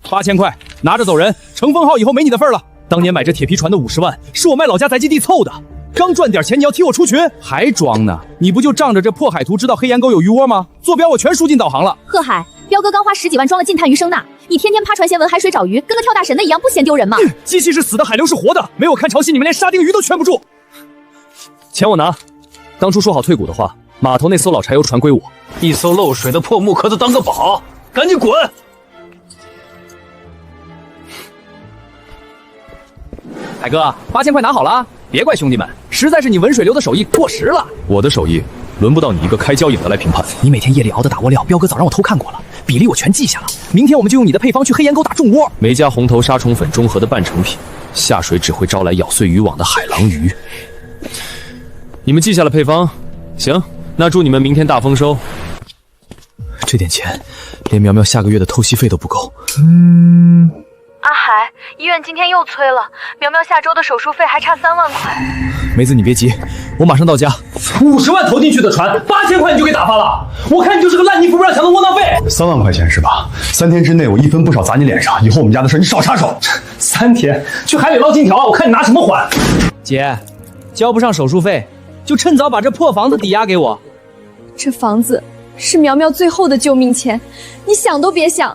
8000块，拿着走人。乘风号以后没你的份了。当年买这铁皮船的50万，是我卖老家宅基地凑的。刚赚点钱，你要踢我出群，还装呢？你不就仗着这破海图知道黑岩沟有鱼窝吗？坐标我全输进导航了。贺海，彪哥刚花10几万装了近碳鱼声呐，你天天趴船闲闻海水找鱼，跟个跳大神的一样，不嫌丢人吗？机器是死的，海流是活的，没有看潮汐，你们连沙丁鱼都圈不住。钱我拿，当初说好退股的话，码头那艘老柴油船归我。一艘漏水的破木壳子当个宝，赶紧滚！海哥，8000块拿好了，别怪兄弟们，实在是你文水流的手艺过时了。我的手艺轮不到你一个开胶影的来评判。你每天夜里熬的打窝料，彪哥早让我偷看过了，比例我全记下了。明天我们就用你的配方去黑岩沟打重窝。没加红头杀虫粉中和的半成品，下水只会招来咬碎渔网的海狼鱼。你们记下了配方，行，那祝你们明天大丰收。这点钱，连苗苗下个月的透析费都不够。阿海，医院今天又催了，苗苗下周的手术费还差3万块。梅子，你别急，我马上到家。50万投进去的船，8000块你就给打发了？我看你就是个烂泥扶不上墙的窝囊废。3万块钱是吧？3天之内我一分不少砸你脸上，以后我们家的事你少插手。3天去海里捞金条，我看你拿什么还？姐，交不上手术费，就趁早把这破房子抵押给我。这房子是苗苗最后的救命钱，你想都别想。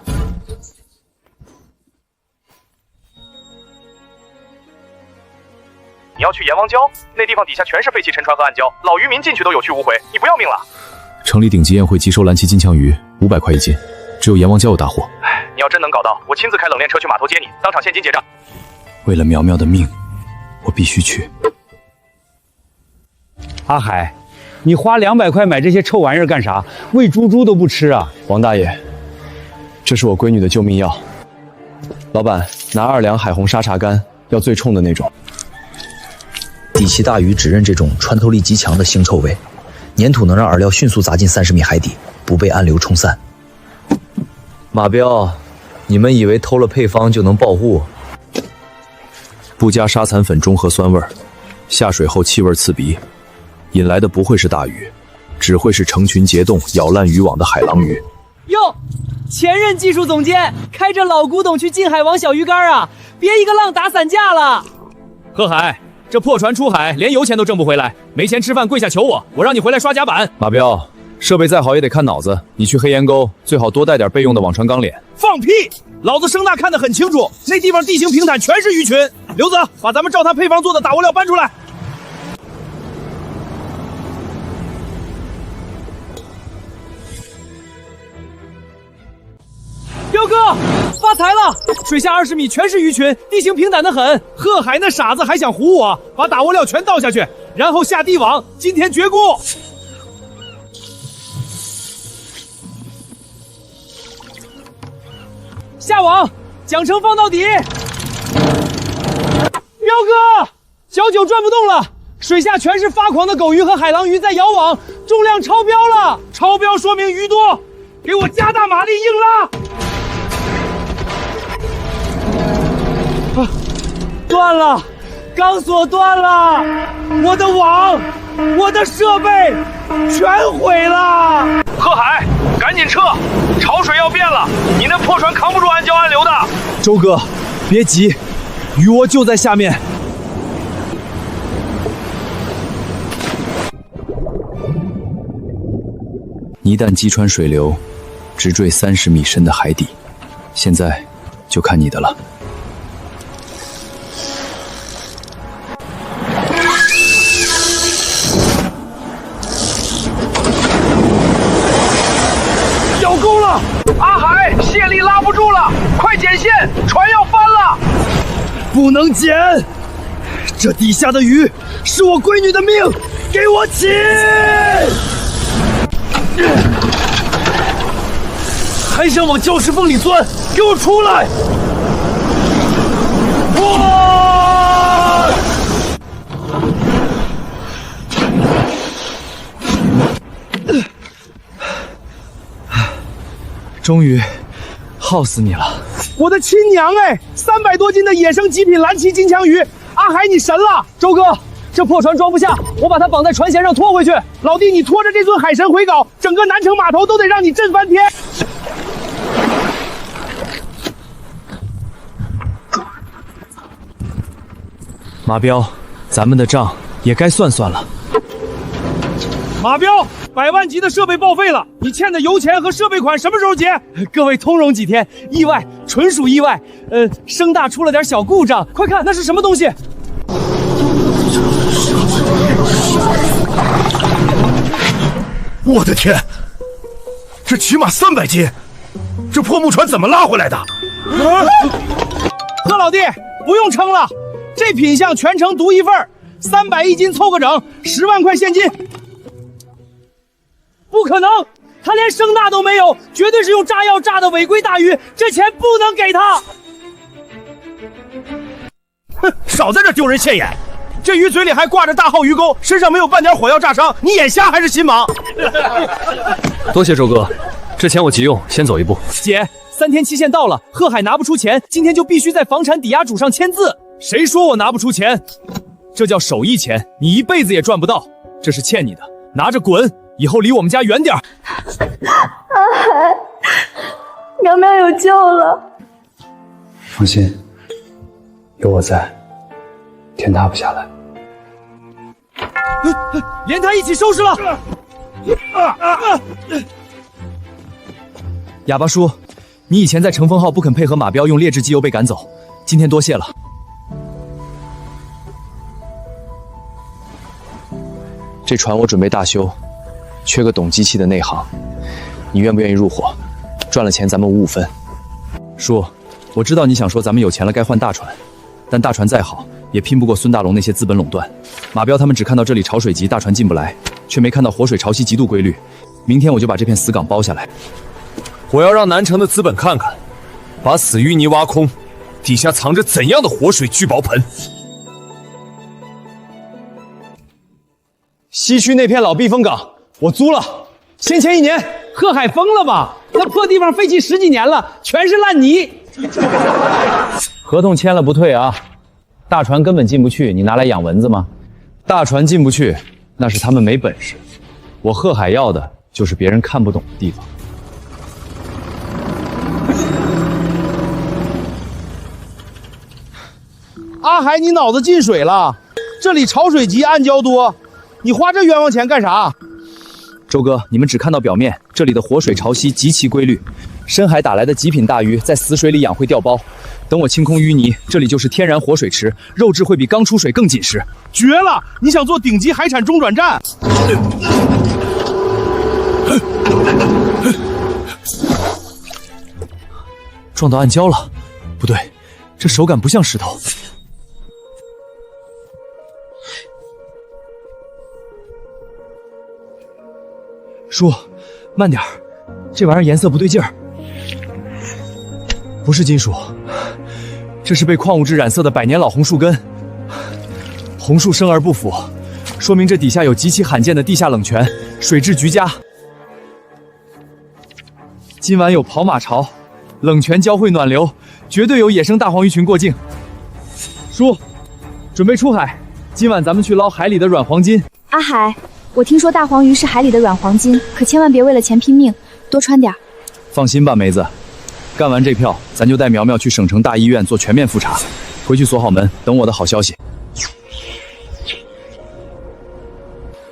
你要去阎王礁，那地方底下全是废弃沉船和暗礁，老渔民进去都有去无回，你不要命了？城里顶级宴会急收蓝鳍金枪鱼，500块1斤，只有阎王礁有大货。哎，你要真能搞到，我亲自开冷链车去码头接你，当场现金结账。为了苗苗的命，我必须去。阿海，你花200块买这些臭玩意儿干啥？喂猪猪都不吃啊！王大爷，这是我闺女的救命药。老板，拿2两海虹沙茶干，要最冲的那种。底栖大鱼只认这种穿透力极强的腥臭味，粘土能让饵料迅速砸进30米海底，不被暗流冲散。马彪，你们以为偷了配方就能报户？不加沙蚕粉中和酸味儿，下水后气味刺鼻，引来的不会是大鱼，只会是成群结冻咬烂渔网的海狼鱼。哟，前任技术总监开着老古董去近海网小鱼干啊，别一个浪打散架了。贺海，这破船出海连油钱都挣不回来，没钱吃饭跪下求我，我让你回来刷甲板。马彪，设备再好也得看脑子，你去黑岩沟最好多带点备用的网船钢链。放屁！老子声呐看得很清楚，那地方地形平坦，全是鱼群。刘子，把咱们照他配方做的打窝料搬出来。彪哥，发财了！水下20米全是鱼群，地形平坦得很。贺海那傻子还想唬我，把打窝料全倒下去，然后下地网，今天绝孤。下网，桨绳放到底。彪哥，小九转不动了，水下全是发狂的狗鱼和海狼鱼在咬网，重量超标了。超标说明鱼多，给我加大马力硬拉。断了，钢索断了，我的网，我的设备全毁了。贺海，赶紧撤，潮水要变了，你那破船扛不住暗礁暗流的。周哥，别急，鱼窝就在下面。泥弹击穿水流，直坠30米深的海底，现在就看你的了。咬钩了！阿海，线力拉不住了，快剪线，船要翻了！不能剪，这底下的鱼是我闺女的命，给我起！还想往礁石缝里钻，给我出来！哇！终于耗死你了，我的亲娘哎！300多斤的野生极品蓝鳍金枪鱼，阿海你神了！周哥，这破船装不下，我把它绑在船舷上拖回去。老弟，你拖着这尊海神回港，整个南城码头都得让你震翻天！马彪，咱们的账也该算算了。马彪，100万级的设备报废了，你欠的油钱和设备款什么时候结？各位通融几天，意外，纯属意外。声大出了点小故障，快看那是什么东西？我的天，这起码300斤，这破木船怎么拉回来的？贺老弟，不用称了，这品相全程独一份，300一斤凑个整，10万块现金。不可能，他连声呐都没有，绝对是用炸药炸的违规大鱼，这钱不能给他。哼，少在这丢人现眼！这鱼嘴里还挂着大号鱼钩，身上没有半点火药炸伤，你眼瞎还是心盲？多谢周哥，这钱我急用，先走一步。姐，3天期限到了，贺海拿不出钱，今天就必须在房产抵押主上签字。谁说我拿不出钱？这叫手艺钱，你一辈子也赚不到，这是欠你的，拿着滚！以后离我们家远点。阿海，苗苗有救了。放心，有我在，天塌不下来。连他一起收拾了。哑巴叔，你以前在乘风号不肯配合马彪用劣质机油被赶走，今天多谢了。这船我准备大修，缺个懂机器的内行，你愿不愿意入伙？赚了钱咱们5-5分。叔，我知道你想说咱们有钱了该换大船，但大船再好也拼不过孙大龙那些资本垄断。马彪他们只看到这里潮水急，大船进不来，却没看到活水潮汐极度规律。明天我就把这片死港包下来。我要让南城的资本看看，把死淤泥挖空，底下藏着怎样的活水聚宝盆。西区那片老避风港我租了，先签1年。贺海疯了吧？那破地方废弃10几年了，全是烂泥。合同签了不退啊！大船根本进不去，你拿来养蚊子吗？大船进不去，那是他们没本事。我贺海要的就是别人看不懂的地方。阿海，你脑子进水了？这里潮水急，暗礁多，你花这冤枉钱干啥？周哥，你们只看到表面，这里的活水潮汐极其规律，深海打来的极品大鱼在死水里养会掉包。等我清空淤泥，这里就是天然活水池，肉质会比刚出水更紧实，绝了！你想做顶级海产中转站？撞到暗礁了，不对，这手感不像石头。叔，慢点儿，这玩意儿颜色不对劲儿，不是金属，这是被矿物质染色的100年老红树根。红树生而不腐，说明这底下有极其罕见的地下冷泉，水质极佳。今晚有跑马潮，冷泉交汇暖流，绝对有野生大黄鱼群过境。叔，准备出海，今晚咱们去捞海里的软黄金。阿海，我听说大黄鱼是海里的软黄金，可千万别为了钱拼命，多穿点。放心吧，梅子，干完这票，咱就带苗苗去省城大医院做全面复查，回去锁好门，等我的好消息。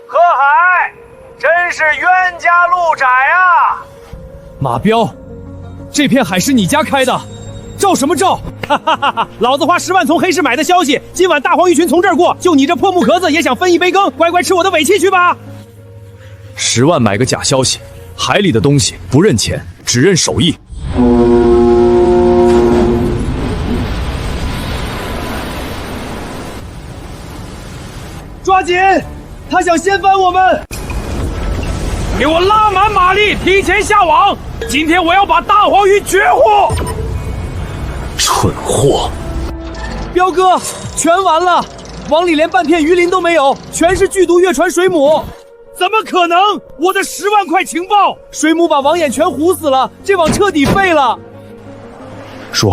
贺海，真是冤家路窄啊！马彪，这片海是你家开的，照什么照？哈哈哈哈！老子花10万从黑市买的消息，今晚大黄鱼群从这儿过，就你这破木壳子也想分一杯羹？乖乖吃我的尾气去吧！10万买个假消息，海里的东西不认钱，只认手艺。抓紧！他想掀翻我们！给我拉满马力，提前下网！今天我要把大黄鱼绝户！蠢货！彪哥，全完了，网里连半片鱼鳞都没有，全是剧毒越船水母。怎么可能？我的10万块情报，水母把网眼全糊死了，这网彻底废了。叔，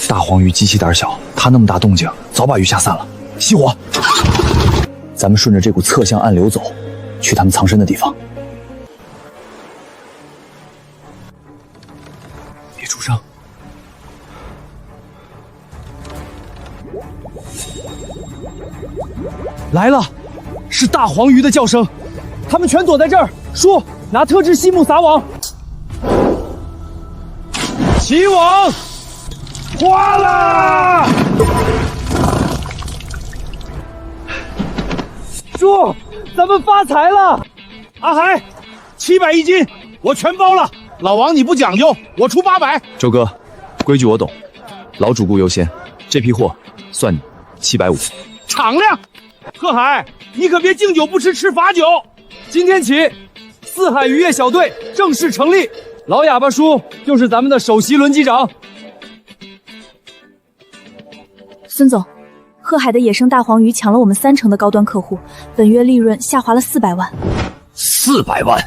大黄鱼极其胆小，它那么大动静，早把鱼吓散了。熄火！咱们顺着这股侧向暗流走，去他们藏身的地方。别出声。来了，是大黄鱼的叫声，他们全躲在这儿。叔，拿特制细木撒网，起网，哗啦！叔，咱们发财了！阿海，700一斤，我全包了。老王你不讲究，我出800。周哥，规矩我懂，老主顾优先，这批货算你750。敞亮，贺海，你可别敬酒不吃吃罚酒。今天起，四海渔业小队正式成立，老哑巴叔就是咱们的首席轮机长。孙总，贺海的野生大黄鱼抢了我们30%的高端客户，本月利润下滑了400万。400万，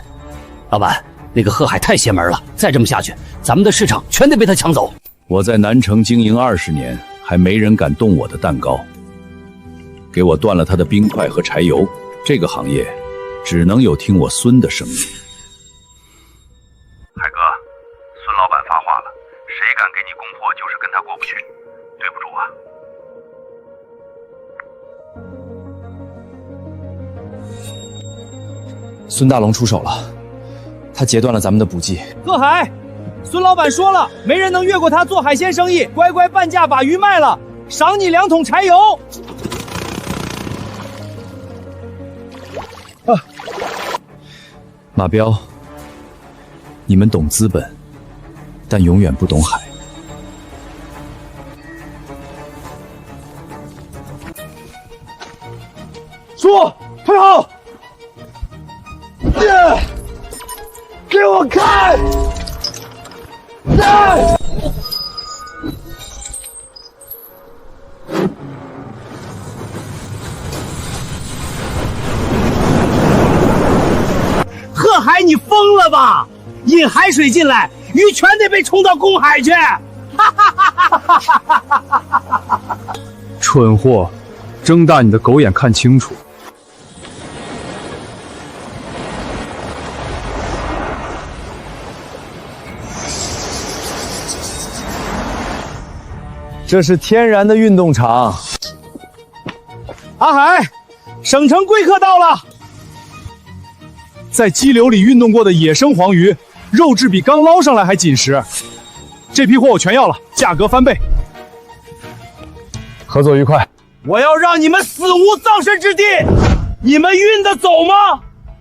老板，那个贺海太邪门了，再这么下去，咱们的市场全得被他抢走。我在南城经营20年，还没人敢动我的蛋糕。给我断了他的冰块和柴油，这个行业只能有听我孙的声音。海哥，孙老板发话了，谁敢给你供货，就是跟他过不去，对不住啊。孙大龙出手了，他截断了咱们的补给。贺海，孙老板说了，没人能越过他做海鲜生意，乖乖半价把鱼卖了，赏你2桶柴油。马彪，你们懂资本，但永远不懂海。叔，退后！给我看！贺海，你疯了吧？引海水进来，鱼全得被冲到公海去！蠢货，睁大你的狗眼看清楚！这是天然的运动场。阿海，省城贵客到了。在激流里运动过的野生黄鱼，肉质比刚捞上来还紧实。这批货我全要了，价格翻倍。合作愉快。我要让你们死无葬身之地！你们运得走吗？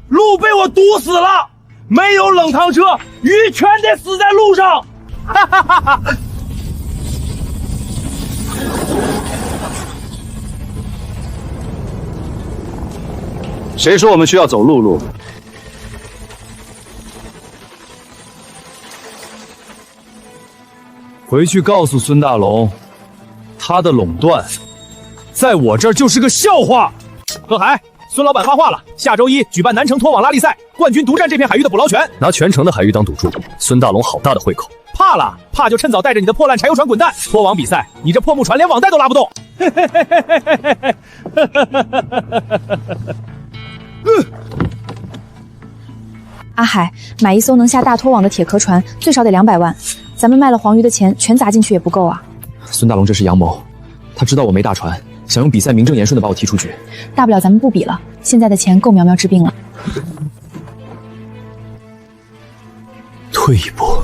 路被我堵死了，没有冷藏车，鱼全得死在路上！哈哈哈哈！谁说我们需要走陆路？回去告诉孙大龙，他的垄断，在我这儿就是个笑话。贺海，孙老板发话了，下周1举办南城拖网拉力赛，冠军独占这片海域的捕捞权。拿全城的海域当赌注，孙大龙好大的胃口。怕了，怕就趁早带着你的破烂柴油船滚蛋！拖网比赛，你这破木船连网带都拉不动。阿海，买一艘能下大拖网的铁壳船，最少得200万。咱们卖了黄鱼的钱全砸进去也不够啊！孙大龙这是阳谋，他知道我没大船，想用比赛名正言顺的把我踢出局。大不了咱们不比了，现在的钱够苗苗治病了。退一步，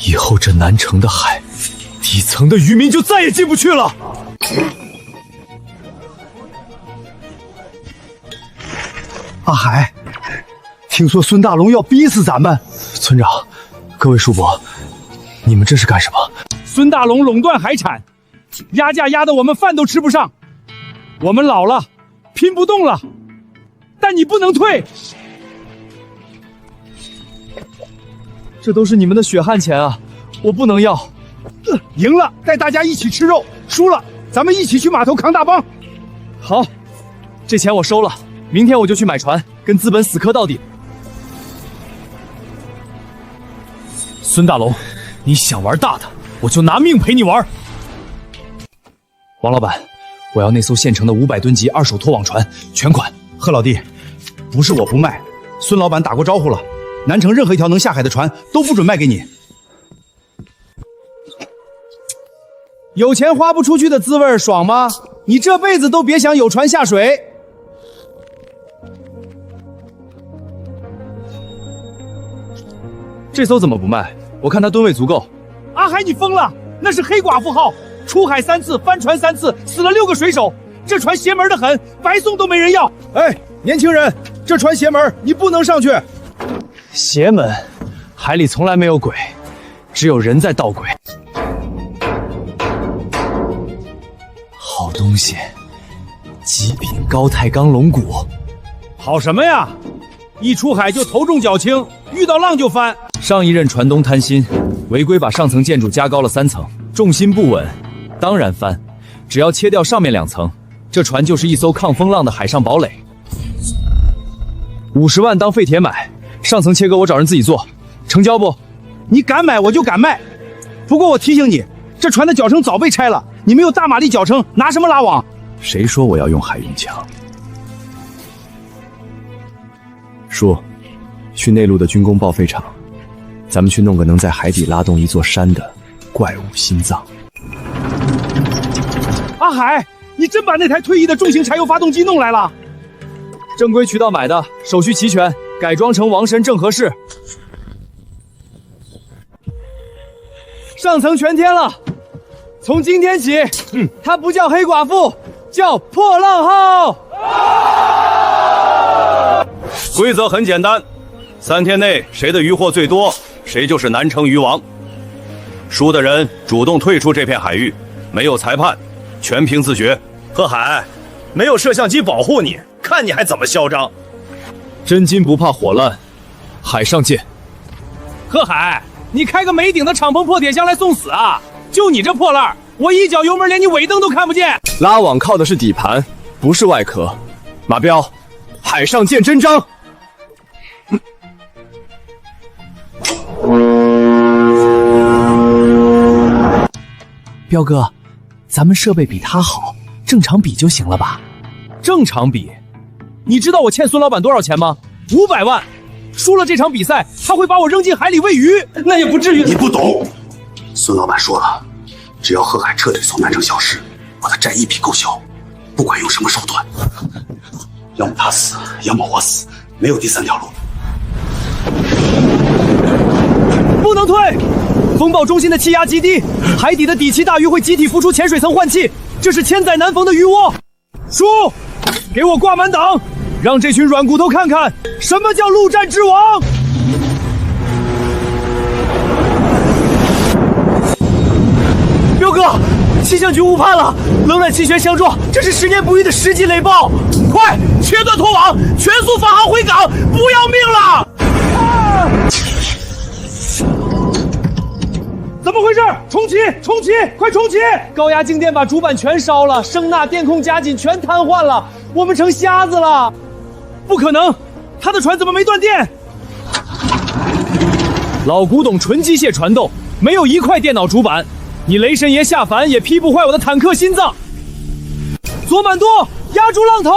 以后这南城的海，底层的渔民就再也进不去了。阿海，听说孙大龙要逼死咱们。村长，各位叔伯，你们这是干什么？孙大龙垄断海产，压价压得我们饭都吃不上。我们老了，拼不动了，但你不能退。这都是你们的血汗钱啊，我不能要。赢了带大家一起吃肉，输了咱们一起去码头扛大帮。好，这钱我收了，明天我就去买船，跟资本死磕到底。孙大龙，你想玩大的，我就拿命陪你玩。王老板，我要那艘现成的500吨级二手拖网船，全款。贺老弟，不是我不卖，孙老板打过招呼了，南城任何一条能下海的船都不准卖给你。有钱花不出去的滋味爽吗？你这辈子都别想有船下水。这艘怎么不卖？我看它吨位足够。阿海，你疯了？那是黑寡妇号，出海3次，翻船3次，死了6个水手。这船邪门的很，白送都没人要。哎，年轻人，这船邪门，你不能上去。邪门？海里从来没有鬼，只有人在捣鬼。好东西，极品高钛钢龙骨。好什么呀？一出海就头重脚轻，遇到浪就翻。上一任船东贪心，违规把上层建筑加高了3层，重心不稳，当然翻。只要切掉上面2层，这船就是一艘抗风浪的海上堡垒。50万当废铁买，上层切割我找人自己做，成交不？你敢买我就敢卖。不过我提醒你，这船的脚撑早被拆了，你没有大马力脚撑，拿什么拉网？谁说我要用海运枪？叔，去内陆的军工报废厂，咱们去弄个能在海底拉动一座山的怪物心脏。阿海，你真把那台退役的重型柴油发动机弄来了？正规渠道买的，手续齐全，改装成王神正合适。上层全添了，从今天起，它不叫黑寡妇，叫破浪号。规则很简单，3天内谁的渔获最多，谁就是南城渔王。输的人主动退出这片海域，没有裁判，全凭自觉。贺海，没有摄像机保护你，看你还怎么嚣张！真金不怕火烂，海上见。贺海，你开个没顶的敞篷破铁箱来送死啊？就你这破烂，我一脚油门连你尾灯都看不见。拉网靠的是底盘，不是外壳。马彪，海上见真章。彪哥，咱们设备比他好，正常比就行了吧？正常比？你知道我欠孙老板多少钱吗？500万。输了这场比赛，他会把我扔进海里喂鱼，那也不至于。你不懂，孙老板说了，只要贺海彻底从南城消失，我的债一笔勾销，不管用什么手段，要么他死，要么我死，没有第3条路。不能退！风暴中心的气压极低，海底的底栖大鱼会集体浮出浅水层换气，这是千载难逢的鱼窝。叔，给我挂满档，让这群软骨头看看什么叫陆战之王。彪哥，气象局误判了，冷暖气旋相撞，这是10年不遇的10级雷暴！快切断拖网，全速返航回港，不要命了！怎么回事？重启！重启！快重启！高压静电把主板全烧了，声呐、电控、夹紧全瘫痪了，我们成瞎子了！不可能，他的船怎么没断电？老古董纯机械传动，没有1块电脑主板，你雷神爷下凡也劈不坏我的坦克心脏。左满舵，压住浪头！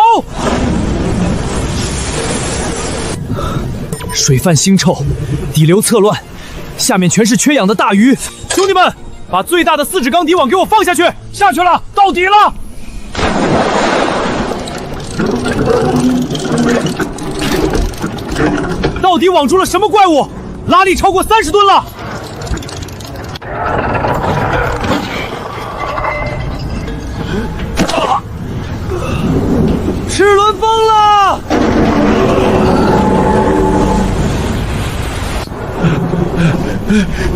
水泛腥臭，底流侧乱，下面全是缺氧的大鱼。兄弟们，把最大的4指钢底网给我放下去！下去了，到底了！到底网住了什么怪物？拉力超过30吨了！齿轮疯了！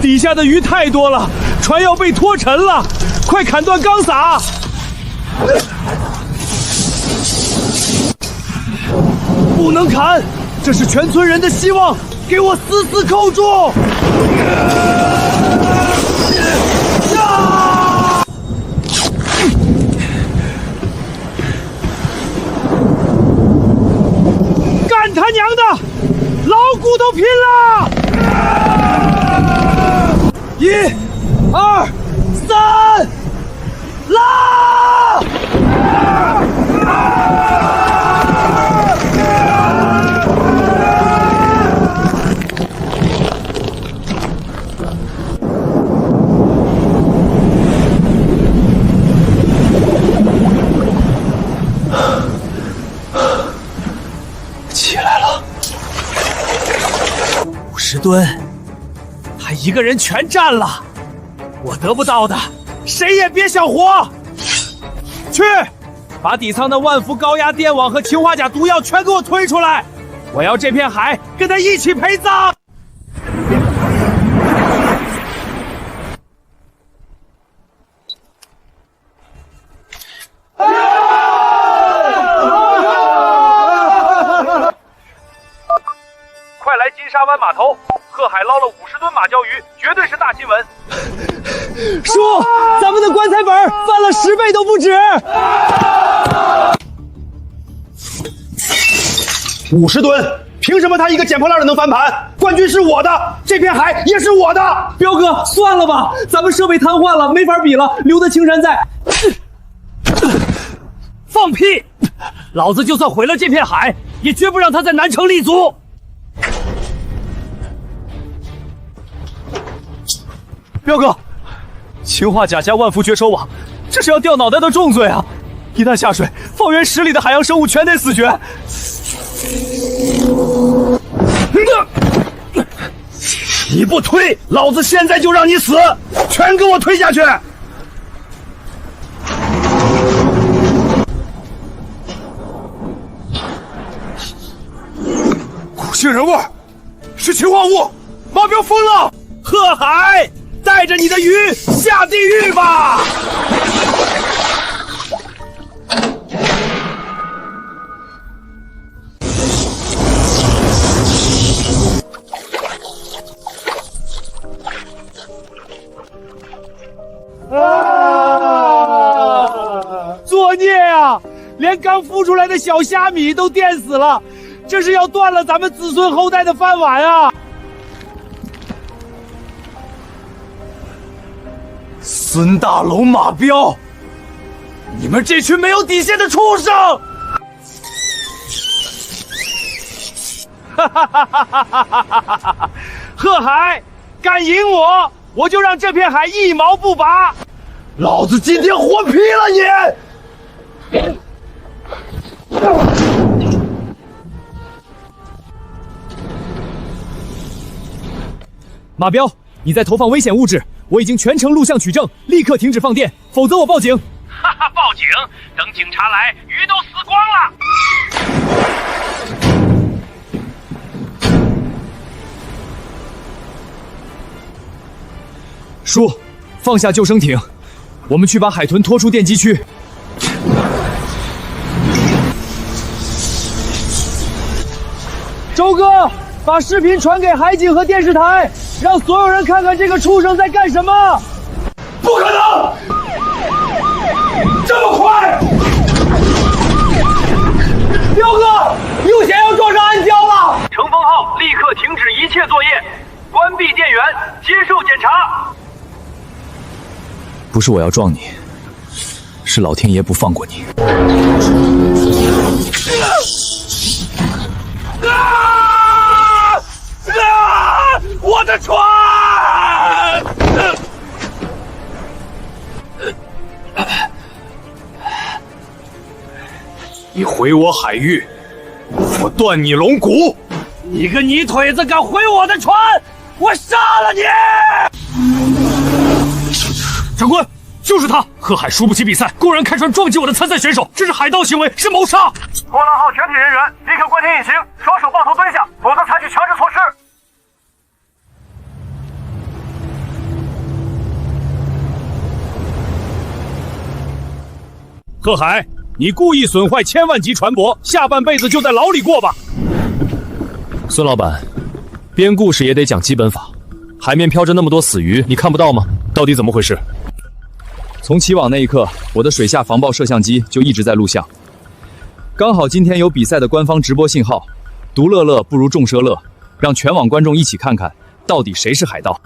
底下的鱼太多了，船要被拖沉了，快砍断钢撒！不能砍，这是全村人的希望，给我死死扣住！干他娘的！老骨头拼了！1、2、3，拉！ 50吨，他一个人全占了，我得不到的，谁也别想活！去，把底仓的万福高压电网和氰化钾毒药全给我推出来！我要这片海跟他一起陪葬！快来金沙湾码头，贺海捞了50吨马鲛鱼，绝对是大新闻。叔，咱们的棺材本翻了10倍都不止。50吨，凭什么他一个捡破烂的能翻盘？冠军是我的，这片海也是我的。彪哥，算了吧，咱们设备瘫痪了，没法比了，留得青山在。放屁！老子就算毁了这片海，也绝不让他在南城立足。彪哥，氰化钾加万福绝手网，这是要掉脑袋的重罪啊！一旦下水，方圆10里的海洋生物全得死绝。你不推，老子现在就让你死！全给我推下去！苦杏仁味儿，是氰化物，马彪疯了！贺海，带着你的鱼下地狱吧！作孽啊！连刚孵出来的小虾米都电死了，这是要断了咱们子孙后代的饭碗啊！孙大龙、马彪，你们这群没有底线的畜生！哈哈哈哈哈哈！贺海，敢赢我，我就让这片海一毛不拔！老子今天活劈了你！马彪，你在投放危险物质，我已经全程录像取证，立刻停止放电，否则我报警。哈哈，报警！等警察来，鱼都死光了。叔，放下救生艇，我们去把海豚拖出电击区。周哥，把视频传给海警和电视台，让所有人看看这个畜生在干什么。不可能！这么快！彪哥，又想要撞上暗礁了！乘风号立刻停止一切作业，关闭电源，接受检查。不是我要撞你，是老天爷不放过你。我的船！你毁我海域，我断你龙骨！你个泥腿子敢毁我的船，我杀了你！长官，就是他！贺海输不起比赛，公然开船撞击我的参赛选手，这是海盗行为，是谋杀！波浪号全体人员立刻关停引擎，双手抱头蹲下，否则采取强制措施。贺海，你故意损坏1000万级船舶，下半辈子就在牢里过吧。孙老板，编故事也得讲基本法。海面飘着那么多死鱼，你看不到吗？到底怎么回事？从起网那一刻，我的水下防爆摄像机就一直在录像。刚好今天有比赛的官方直播信号，独乐乐不如众奢乐，让全网观众一起看看，到底谁是海盗。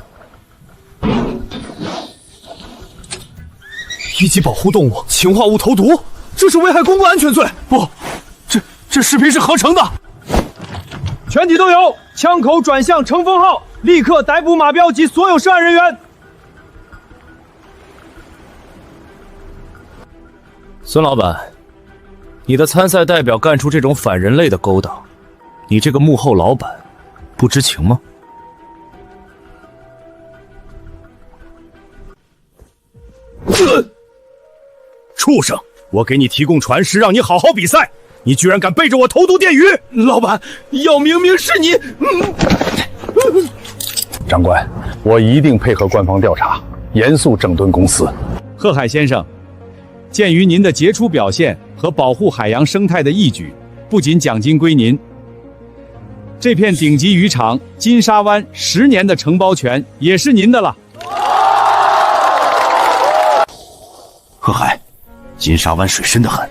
一级保护动物，氰化物投毒，这是危害公共安全罪。不，这视频是合成的。全体都有，枪口转向乘风号，立刻逮捕马彪及所有涉案人员。孙老板，你的参赛代表干出这种反人类的勾当，你这个幕后老板不知情吗？畜生！我给你提供船是让你好好比赛，你居然敢背着我投毒电鱼！老板，要明明是你。长官，我一定配合官方调查，严肃整顿公司。贺海先生，鉴于您的杰出表现和保护海洋生态的义举，不仅奖金归您，这片顶级渔场金沙湾10年的承包权也是您的了。贺海，金沙湾水深得很，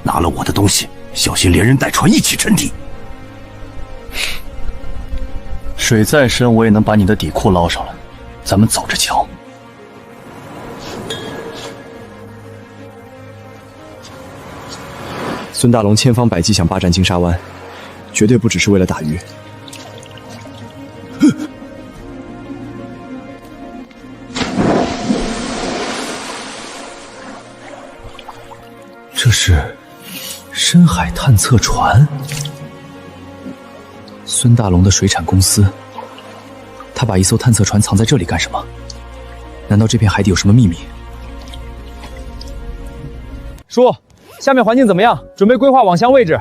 拿了我的东西，小心连人带船一起沉底。水再深，我也能把你的底裤捞上来。咱们走着瞧。孙大龙千方百计想霸占金沙湾，绝对不只是为了打鱼。这是深海探测船。孙大龙的水产公司，他把一艘探测船藏在这里干什么？难道这片海底有什么秘密？叔，下面环境怎么样？准备规划网箱位置。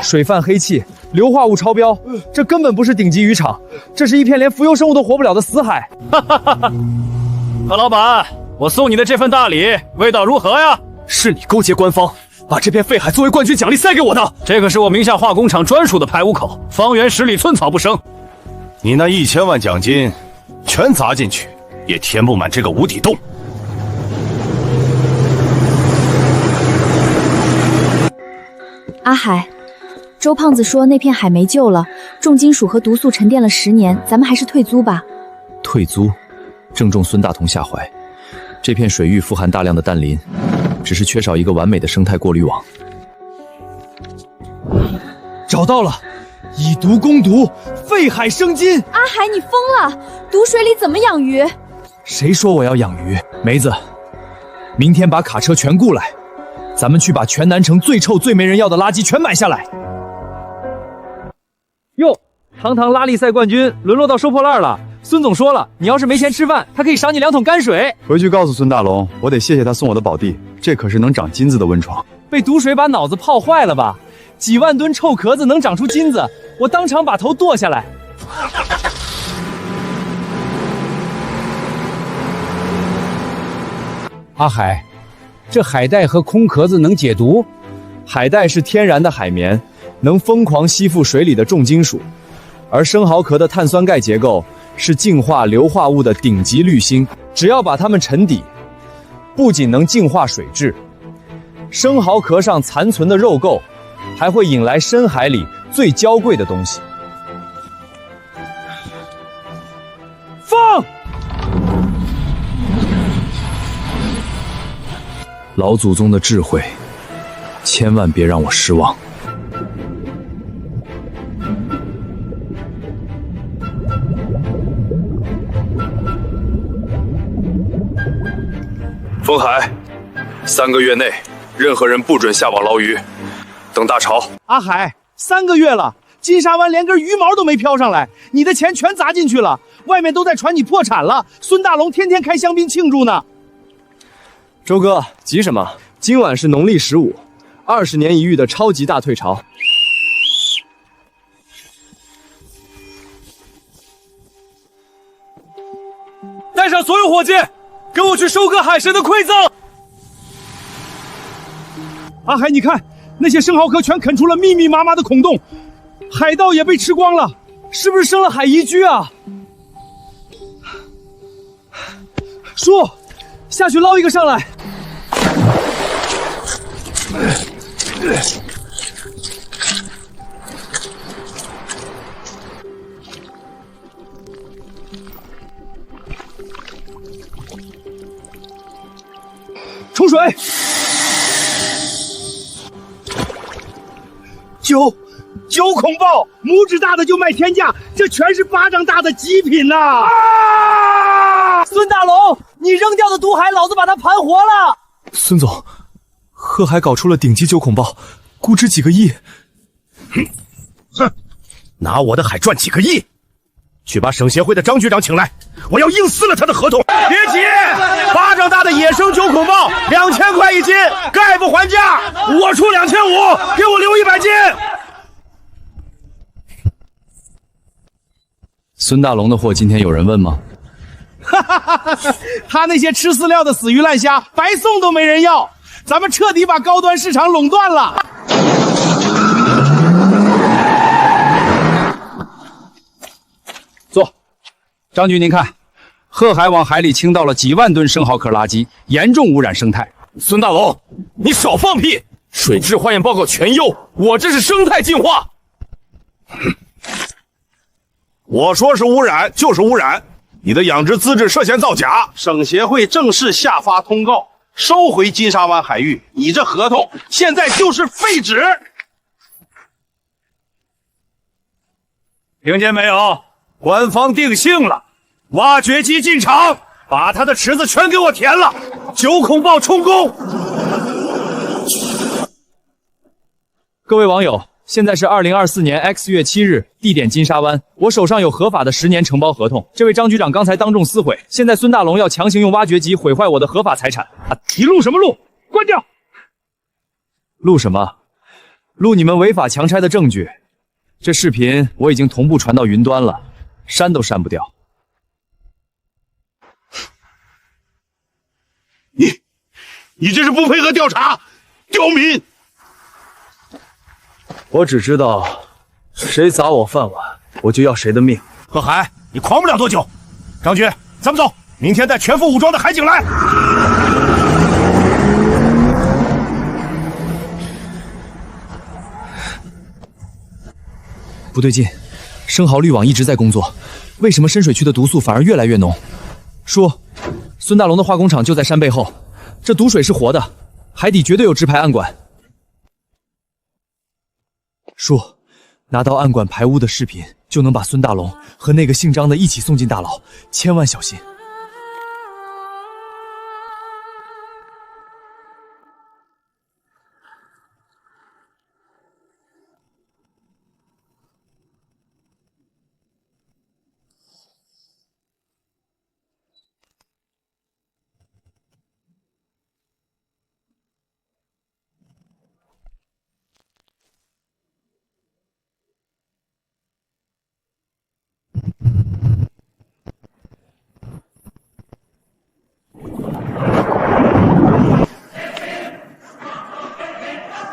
水泛黑气，硫化物超标，这根本不是顶级渔场，这是一片连浮游生物都活不了的死海。何老板，我送你的这份大礼，味道如何呀？是你勾结官方，把这片废海作为冠军奖励塞给我的。这可是我名下化工厂专属的排污口，方圆10里寸草不生。你那1000万奖金全砸进去，也填不满这个无底洞。阿海，周胖子说那片海没救了，重金属和毒素沉淀了10年，咱们还是退租吧。退租，正中孙大同下怀。这片水域富含大量的氮磷，只是缺少一个完美的生态过滤网。找到了，以毒攻毒，废海生金。阿海，你疯了！毒水里怎么养鱼？谁说我要养鱼？梅子，明天把卡车全雇来，咱们去把全南城最臭最没人要的垃圾全买下来。哟，堂堂拉力赛冠军沦落到收破烂了。孙总说了，你要是没钱吃饭，他可以赏你2桶泔水。回去告诉孙大龙，我得谢谢他送我的宝地，这可是能长金子的温床。被毒水把脑子泡坏了吧？几万吨臭壳子能长出金子，我当场把头剁下来。阿海，这海带和空壳子能解毒？海带是天然的海绵，能疯狂吸附水里的重金属，而生蚝壳的碳酸钙结构是净化硫化物的顶级滤芯，只要把它们沉底，不仅能净化水质，生蚝壳上残存的肉垢还会引来深海里最娇贵的东西。放！老祖宗的智慧，千万别让我失望。封海，3个月内，任何人不准下网捞鱼。等大潮。阿海，3个月了，金沙湾连根鱼毛都没飘上来，你的钱全砸进去了，外面都在传你破产了。孙大龙天天开香槟庆祝呢。周哥，急什么？今晚是农历15，20年一遇的超级大退潮。带上所有伙计，跟我去收割海神的馈赠。阿海，你看，那些生蚝壳全啃出了密密麻麻的孔洞，海盗也被吃光了，是不是生了海夷居啊？叔，下去捞一个上来。冲水！9孔鲍，拇指大的就卖天价，这全是巴掌大的极品呐！孙大龙，你扔掉的毒海，老子把它盘活了！孙总，贺海搞出了顶级9孔鲍，估值几个亿。哼，拿我的海赚几个亿，去把省协会的张局长请来，我要硬撕了他的合同。别急，巴掌大的野生九孔豹2000块一斤，概不还价，我出2500，给我留100斤。孙大龙的货今天有人问吗？他那些吃饲料的死鱼烂虾，白送都没人要。咱们彻底把高端市场垄断了。坐，张局您看，贺海往海里倾倒了几万吨生蚝壳垃圾，严重污染生态。孙大龙，你少放屁！水质化验报告全优，我这是生态进化。我说是污染就是污染，你的养殖资质涉嫌造假。省协会正式下发通告，收回金沙湾海域，你这合同现在就是废纸。听见没有？官方定性了，挖掘机进场，把他的池子全给我填了，九孔豹充公。各位网友，现在是2024年 X 月7日，地点金沙湾。我手上有合法的10年承包合同。这位张局长刚才当众撕毁，现在孙大龙要强行用挖掘机毁坏我的合法财产。你录什么录？关掉！录什么？录你们违法强拆的证据。这视频我已经同步传到云端了，删都删不掉。你这是不配合调查，刁民！我只知道，谁砸我饭碗，我就要谁的命。贺海，你狂不了多久。张局，咱们走，明天带全副武装的海警来。不对劲，生蚝滤网一直在工作，为什么深水区的毒素反而越来越浓？叔，孙大龙的化工厂就在山背后，这毒水是活的，海底绝对有直排暗管。叔，拿到暗管排污的视频，就能把孙大龙和那个姓张的一起送进大牢，千万小心。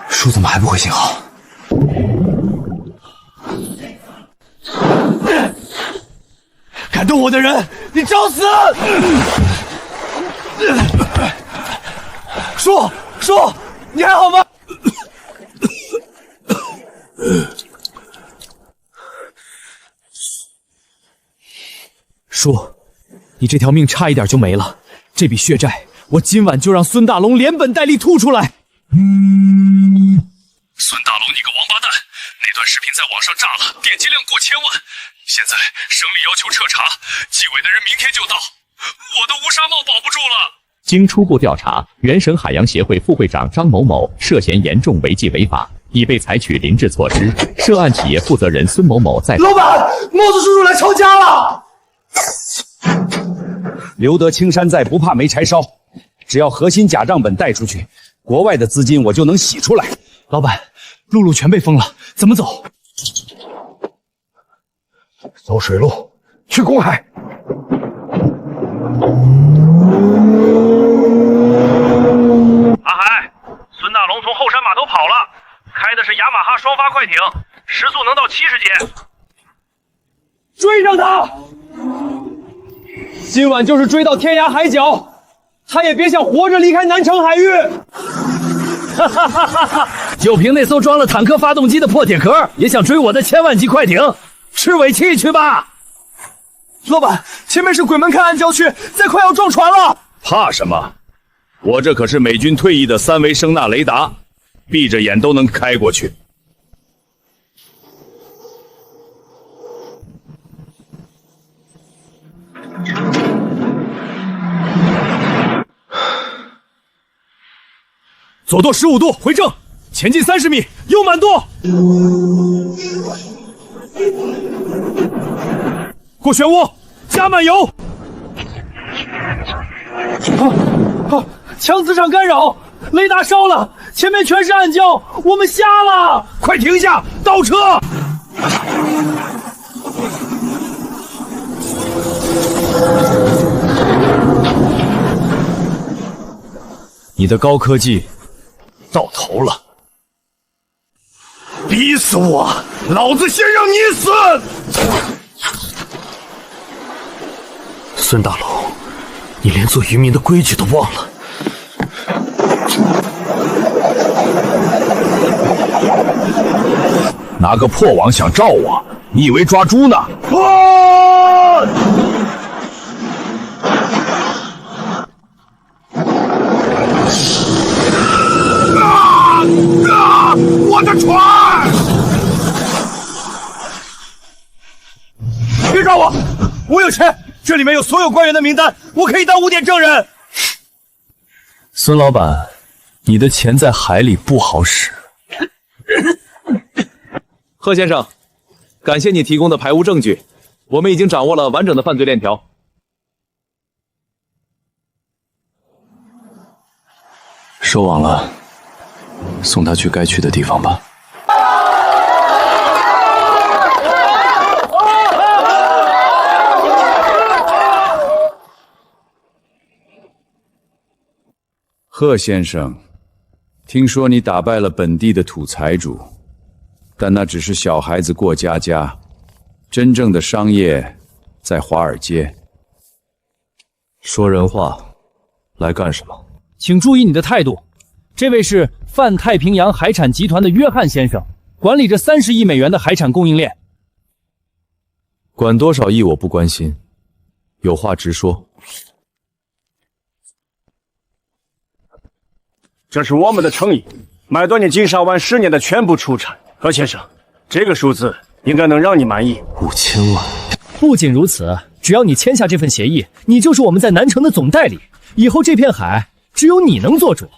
叔怎么还不回信号？敢动我的人，你找死！叔，你还好吗？叔，你这条命差一点就没了，这笔血债我今晚就让孙大龙连本带利吐出来。孙大龙，你个王八蛋！那段视频在网上炸了，点击量过千万。现在省里要求彻查，纪委的人明天就到，我的乌纱帽保不住了。经初步调查，原省海洋协会副会长张某某涉嫌严重违纪违法，已被采取临治措施。涉案企业负责人孙某某在。老板，帽子叔叔来抄家了。留得青山在，不怕没柴烧。只要核心假账本带出去，国外的资金我就能洗出来。老板，陆路全被封了，怎么走？走水路去公海。阿海，孙大龙从后山码头跑了，开的是雅马哈双发快艇，时速能到70节。追上他！今晚就是追到天涯海角，他也别想活着离开南城海域。哈哈哈哈哈！就凭那艘装了坦克发动机的破铁壳，也想追我的1000万级快艇？吃尾气去吧！老板，前面是鬼门开岸郊区，再快要撞船了。怕什么？我这可是美军退役的3维声纳雷达，闭着眼都能开过去。左舵15度，回正，前进30米，右满舵。过漩涡，加满油！强磁场干扰，雷达烧了，前面全是暗礁，我们瞎了！快停下，倒车！你的高科技到头了，逼死我！老子先让你死！孙大龙，你连做渔民的规矩都忘了。拿个破网想罩我，你以为抓猪呢？我的船！别抓我！我有钱，这里面有所有官员的名单，我可以当污点证人。孙老板，你的钱在海里不好使。贺先生，感谢你提供的排污证据，我们已经掌握了完整的犯罪链条。收网了，送他去该去的地方吧。贺先生，听说你打败了本地的土财主，但那只是小孩子过家家，真正的商业在华尔街。说人话，来干什么？请注意你的态度。这位是泛太平洋海产集团的约翰先生，管理着30亿美元的海产供应链。管多少亿我不关心，有话直说。这是我们的诚意，买断你金沙湾10年的全部出产。何先生，这个数字应该能让你满意。5000万。不仅如此，只要你签下这份协议，你就是我们在南城的总代理，以后这片海只有你能做主。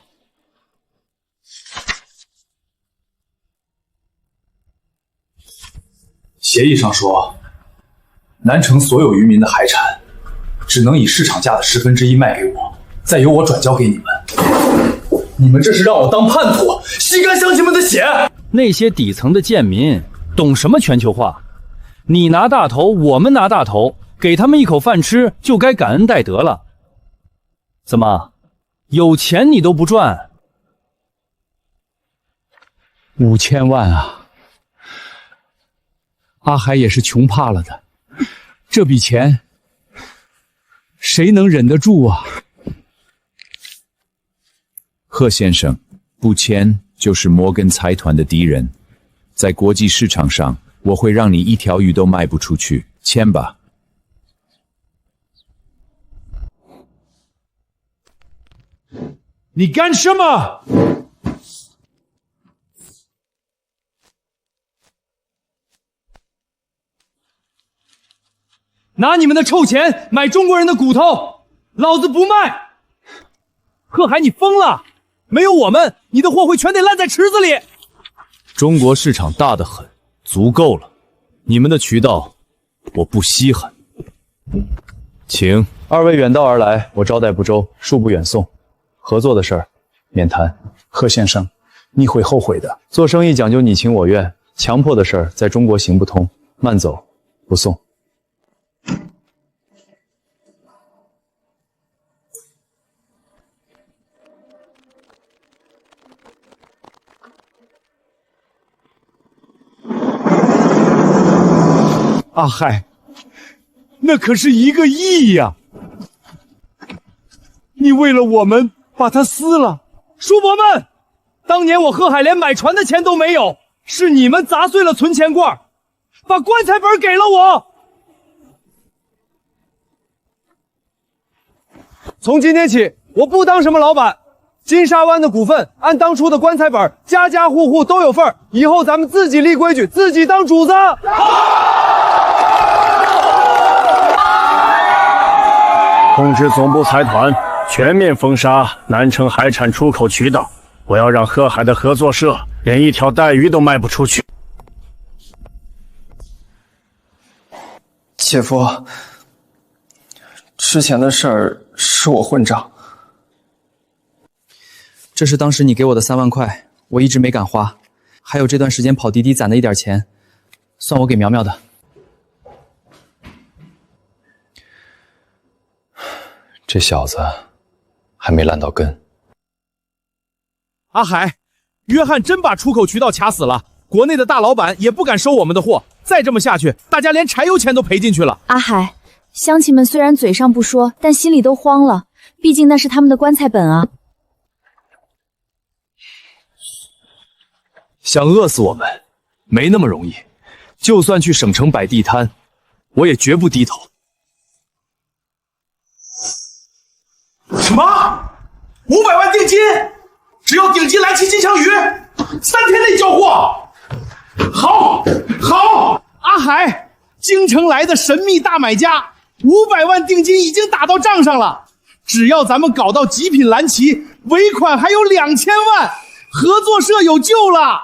协议上说，南城所有渔民的海产只能以市场价的1/10卖给我，再由我转交给你们。你们这是让我当叛徒，吸干乡亲们的血！那些底层的贱民懂什么全球化？你拿大头，我们拿大头，给他们一口饭吃，就该感恩戴德了。怎么，有钱你都不赚？5000万啊！阿海也是穷怕了的，这笔钱谁能忍得住啊？贺先生，不签就是摩根财团的敌人，在国际市场上，我会让你一条鱼都卖不出去。签吧。你干什么？拿你们的臭钱买中国人的骨头，老子不卖！贺海，你疯了！没有我们，你的货会全得烂在池子里。中国市场大得很，足够了。你们的渠道，我不稀罕。请二位远道而来，我招待不周，恕不远送。合作的事儿，免谈。贺先生，你会后悔的。做生意讲究你情我愿，强迫的事儿在中国行不通。慢走，不送。阿海，那可是1个亿呀！你为了我们把它撕了。叔伯们，当年我贺海连买船的钱都没有，是你们砸碎了存钱罐，把棺材本给了我。从今天起，我不当什么老板，金沙湾的股份按当初的棺材本，家家户户都有份儿。以后咱们自己立规矩，自己当主子。通知总部财团，全面封杀南城海产出口渠道。我要让贺海的合作社连一条带鱼都卖不出去。姐夫，之前的事儿是我混账。这是当时你给我的3万块，我一直没敢花，还有这段时间跑滴滴攒的一点钱，算我给苗苗的。这小子还没烂到根。阿海，约翰真把出口渠道卡死了，国内的大老板也不敢收我们的货，再这么下去，大家连柴油钱都赔进去了。阿海，乡亲们虽然嘴上不说，但心里都慌了，毕竟那是他们的棺材本啊。想饿死我们，没那么容易。就算去省城摆地摊，我也绝不低头。什么？500万定金？只要顶级蓝旗金枪鱼，3天内交货。好，阿海，京城来的神秘大买家，500万定金已经打到账上了。只要咱们搞到极品蓝旗，尾款还有2000万，合作社有救了。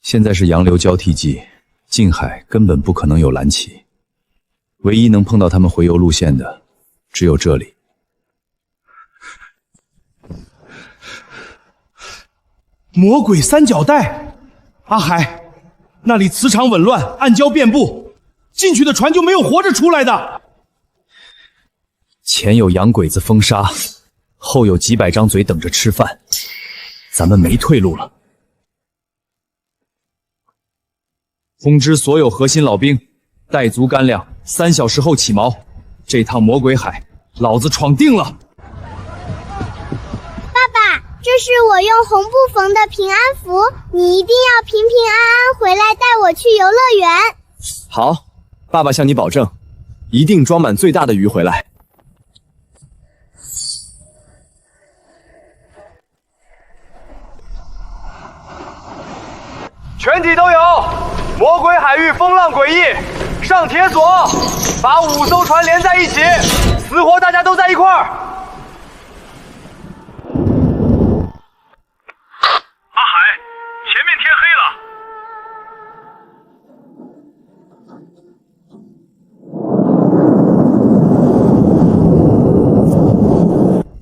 现在是洋流交替季，近海根本不可能有蓝旗，唯一能碰到他们回游路线的，只有这里。魔鬼三角带，阿海，那里磁场紊乱，暗礁遍布，进去的船就没有活着出来的。前有洋鬼子封杀，后有几百张嘴等着吃饭，咱们没退路了。通知所有核心老兵，带足干粮，3小时后起锚。这趟魔鬼海，老子闯定了。爸爸，这是我用红布缝的平安符，你一定要平平安安回来，带我去游乐园。好，爸爸向你保证，一定装满最大的鱼回来。全体都有！魔鬼海域风浪诡异，上铁索，把5艘船连在一起，死活大家都在一块儿。阿海，前面天黑了。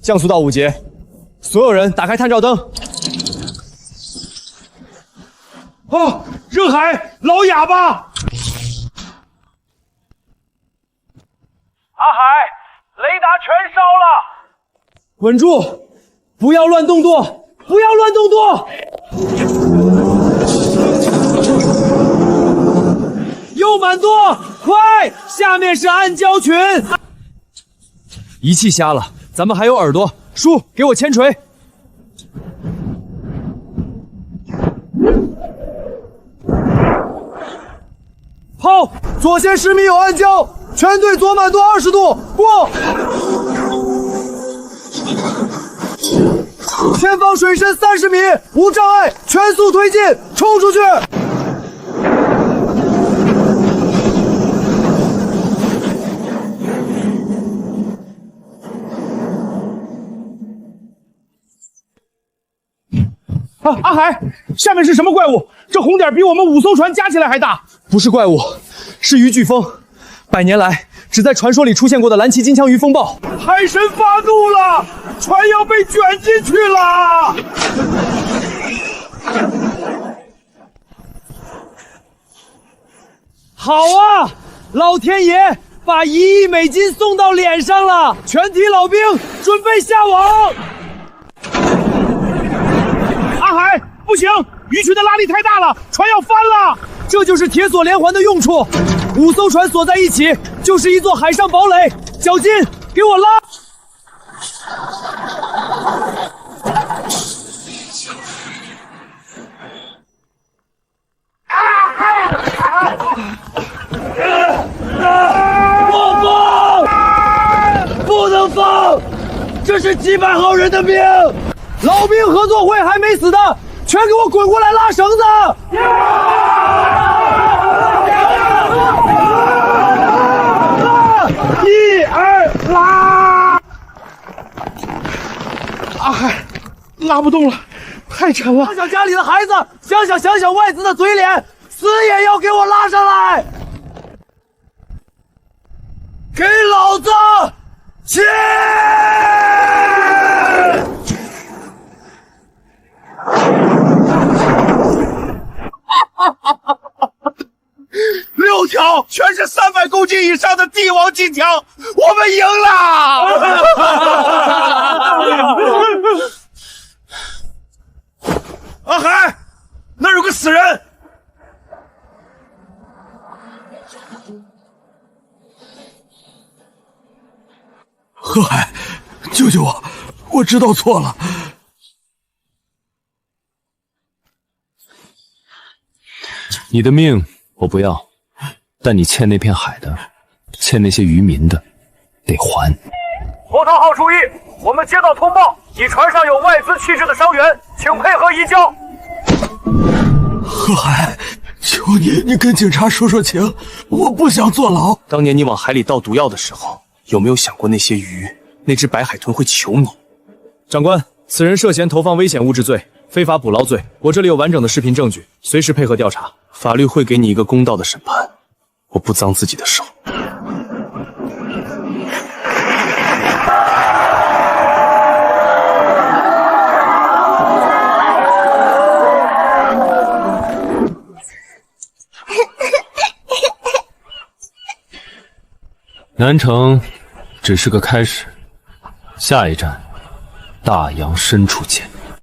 降速到5节，所有人打开探照灯。哦，热海，老哑巴！阿海，雷达全烧了！稳住，不要乱动作，不要乱动作！右满舵，快！下面是暗礁群。仪器瞎了，咱们还有耳朵。叔，给我铅锤。炮，左舷10米有暗礁，全队左满舵20度，过。前方水深30米，无障碍，全速推进，冲出去！阿海，下面是什么怪物？这红点比我们5艘船加起来还大。不是怪物，是鱼飓风，100年来只在传说里出现过的蓝鳍金枪鱼风暴。海神发怒了，船要被卷进去了！好啊，老天爷把1亿美金送到脸上了！全体老兵准备下网。阿海，不行，鱼群的拉力太大了，船要翻了。这就是铁索连环的用处，5艘船锁在一起，就是一座海上堡垒。小金，给我拉！不放！不能放！这是几百号人的命！老兵合作会还没死的，全给我滚过来拉绳子！1、2，拉！阿海，拉不动了，太沉了。想想家里的孩子，想想外子的嘴脸，死也要给我拉上来！给老子起！6条全是300公斤以上的帝王金枪，我们赢了！阿海，那儿有个死人！贺海，救救我！我知道错了。你的命我不要，但你欠那片海的，欠那些渔民的，得还。波涛号注意，我们接到通报，你船上有外资弃置的伤员，请配合移交。贺海，求你，你跟警察说说情，我不想坐牢。当年你往海里倒毒药的时候，有没有想过那些鱼，那只白海豚会求你？长官，此人涉嫌投放危险物质罪、非法捕捞罪，我这里有完整的视频证据，随时配合调查，法律会给你一个公道的审判。我不脏自己的手。南城只是个开始，下一站，大洋深处见。